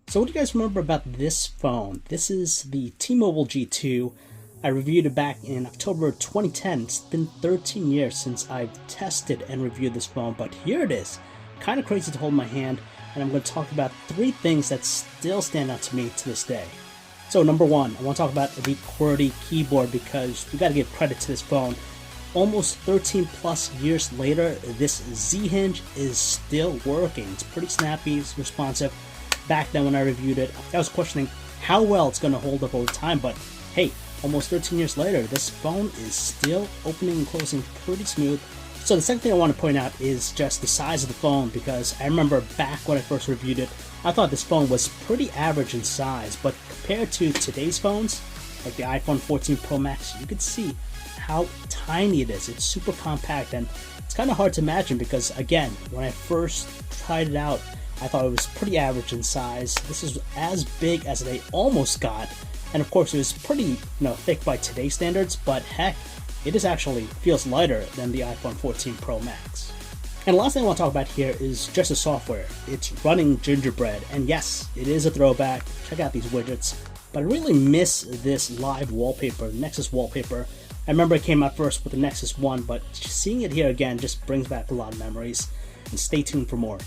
So what do you guys remember about this phone? This is the T-Mobile G2. I reviewed it back in October 2010. It's been 13 years since I've tested and reviewed this phone, but here it is. Kind of crazy to hold in my hand, and I'm going to talk about 3 things that still stand out to me to this day. So number 1, I want to talk about the QWERTY keyboard because we got to give credit to this phone. Almost 13 plus years later, this Z hinge is still working. It's pretty snappy, it's responsive. Back then when I reviewed it, I was questioning how well it's going to hold up over time, but hey, almost 13 years later, this phone is still opening and closing pretty smooth. So the second thing I want to point out is just the size of the phone, because I remember back when I first reviewed it, I thought this phone was pretty average in size, but compared to today's phones, like the iPhone 14 Pro Max, you could see how tiny it is. It's super compact, and it's kind of hard to imagine because, again, when I first tried it out, I thought it was pretty average in size. This is as big as they almost got, and of course it was pretty, thick by today's standards, but heck, it is actually feels lighter than the iPhone 14 Pro Max. And the last thing I want to talk about here is just the software. It's running Gingerbread, and yes, it is a throwback. Check out these widgets, but I really miss this live wallpaper, Nexus wallpaper. I remember it came out first with the Nexus 1, but seeing it here again just brings back a lot of memories, and stay tuned for more.